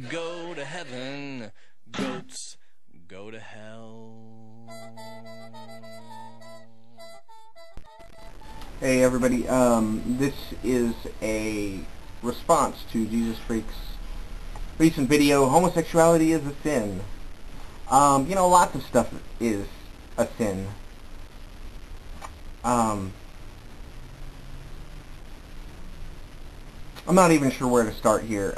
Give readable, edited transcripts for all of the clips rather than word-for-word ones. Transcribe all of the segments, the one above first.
go to heaven, goats go to hell. Hey everybody, this is a response to Jesus Freak's recent video, Homosexuality is a Sin. You know, lots of stuff is a sin. I'm not even sure where to start here.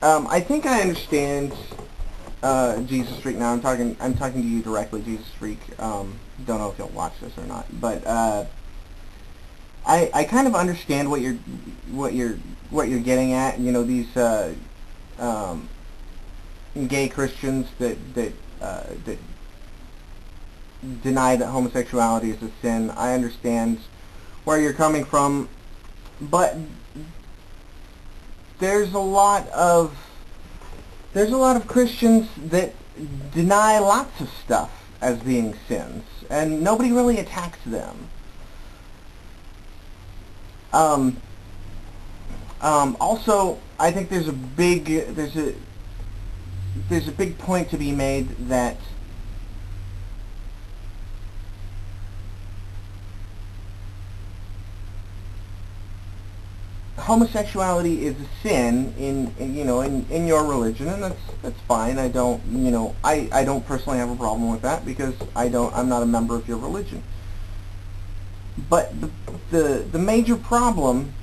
I think I understand Jesus Freak now. I'm talking to you directly, Jesus Freak. Don't know if you'll watch this or not, but I kind of understand what you're getting at. You know, these gay Christians that deny that homosexuality is a sin. I understand where you're coming from, but there's a lot of Christians that deny lots of stuff as being sins, and nobody really attacks them. Also, I think there's a big point to be made that homosexuality is a sin in your religion, and that's fine. I don't personally have a problem with that because I'm not a member of your religion. But the major problem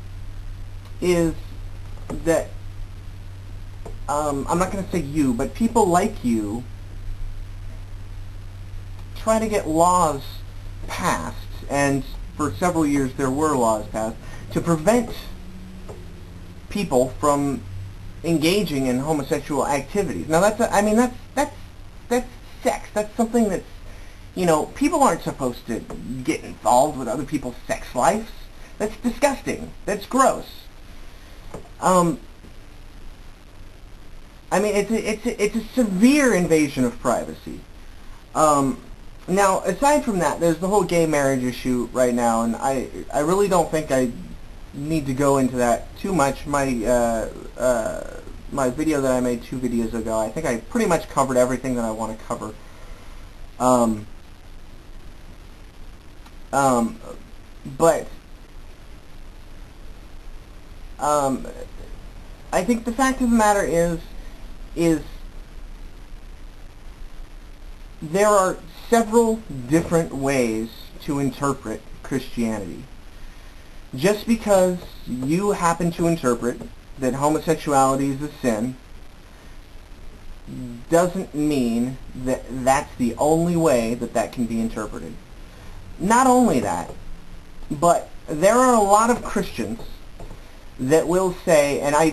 is that I'm not going to say you, but people like you try to get laws passed, and for several years there were laws passed to prevent people from engaging in homosexual activities. Now that's sex. That's something that's, people aren't supposed to get involved with other people's sex lives. That's disgusting. That's gross. It's a severe invasion of privacy. Now, aside from that, there's the whole gay marriage issue right now, and I really don't think I need to go into that too much. My video that I made 2 videos ago, I think I pretty much covered everything that I want to cover. But I think the fact of the matter is there are several different ways to interpret Christianity. Just because you happen to interpret that homosexuality is a sin doesn't mean that that's the only way that can be interpreted. Not only that, but there are a lot of Christians that will say, and I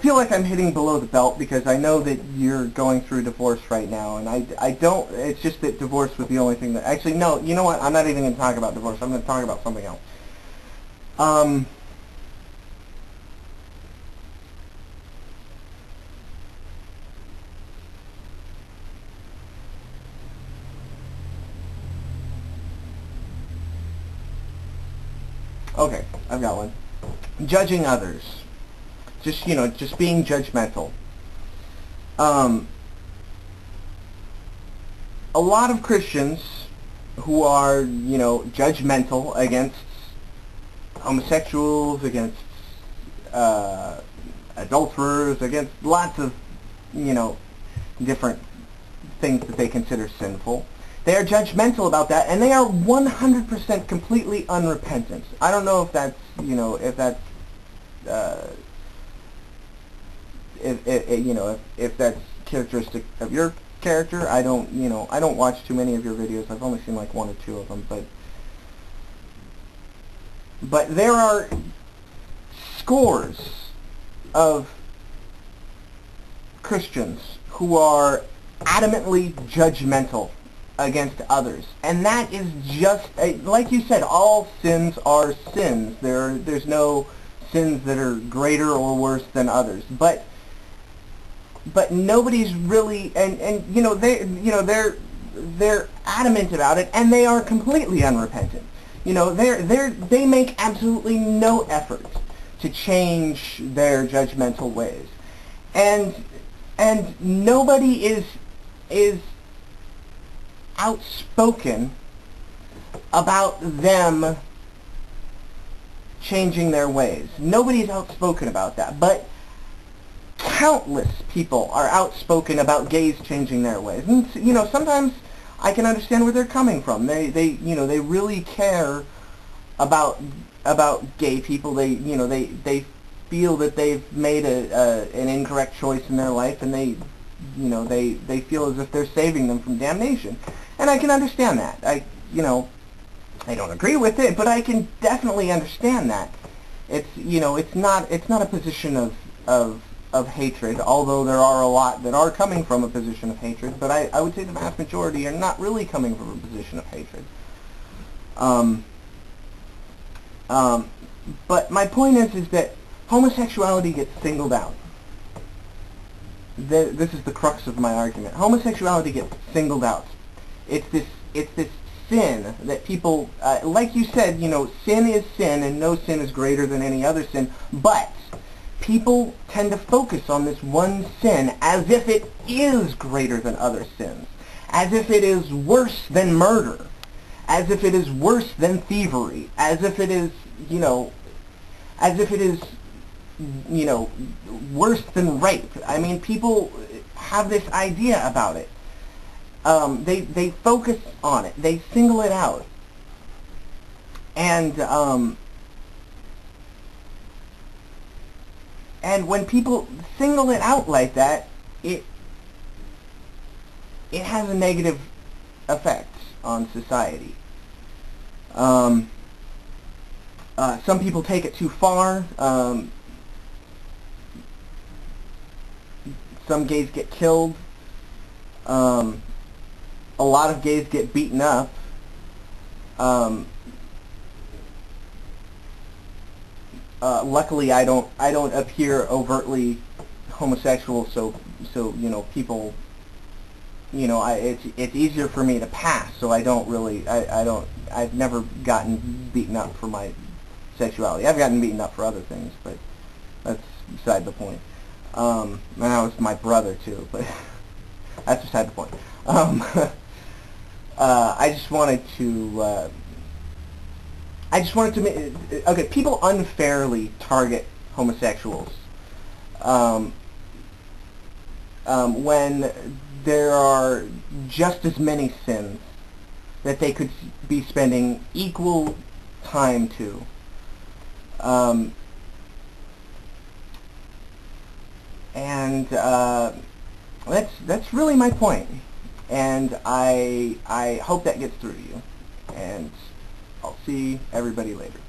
feel like I'm hitting below the belt because I know that you're going through divorce right now, and I don't, it's just that divorce was the only thing that, actually, no, you know what, I'm not even going to talk about divorce, I'm going to talk about something else. Okay, I've got one. Judging others. Just being judgmental. A lot of Christians who are, judgmental against homosexuals, against adulterers, against lots of, different things that they consider sinful. They are judgmental about that, and they are 100% completely unrepentant. I don't know if that's, if that's characteristic of your character. I don't watch too many of your videos. I've only seen like 1 or 2 of them, but there are scores of Christians who are adamantly judgmental against others, and that is just, like you said, all sins are sins. There's no sins that are greater or worse than others, but nobody's really, they're adamant about it, and they are completely unrepentant. They make absolutely no effort to change their judgmental ways. And nobody is outspoken about them changing their ways. Nobody's outspoken about that, but countless people are outspoken about gays changing their ways. And, sometimes I can understand where they're coming from. They really care about gay people. They feel that they've made an incorrect choice in their life, and they feel as if they're saving them from damnation. And I can understand that. I don't agree with it, but I can definitely understand that. It's not a position of hatred, although there are a lot that are coming from a position of hatred, but I would say the vast majority are not really coming from a position of hatred. But my point is that homosexuality gets singled out. This is the crux of my argument. Homosexuality gets singled out. It's this sin that people, like you said, sin is sin, and no sin is greater than any other sin, but people tend to focus on this one sin as if it is greater than other sins, as if it is worse than murder, as if it is worse than thievery, as if it is, worse than rape. I mean, people have this idea about it. They focus on it. They single it out. And when people single it out like that, it has a negative effect on society. Some people take it too far. Some gays get killed. A lot of gays get beaten up. Luckily, I don't appear overtly homosexual, so people, it's easier for me to pass. So I don't really, I've never gotten beaten up for my sexuality. I've gotten beaten up for other things, but that's beside the point. And that was my brother too, but that's beside the point. I just wanted to okay, people unfairly target homosexuals when there are just as many sins that they could be spending equal time to. That's really my point, and I hope that gets through to you, and I'll see everybody later.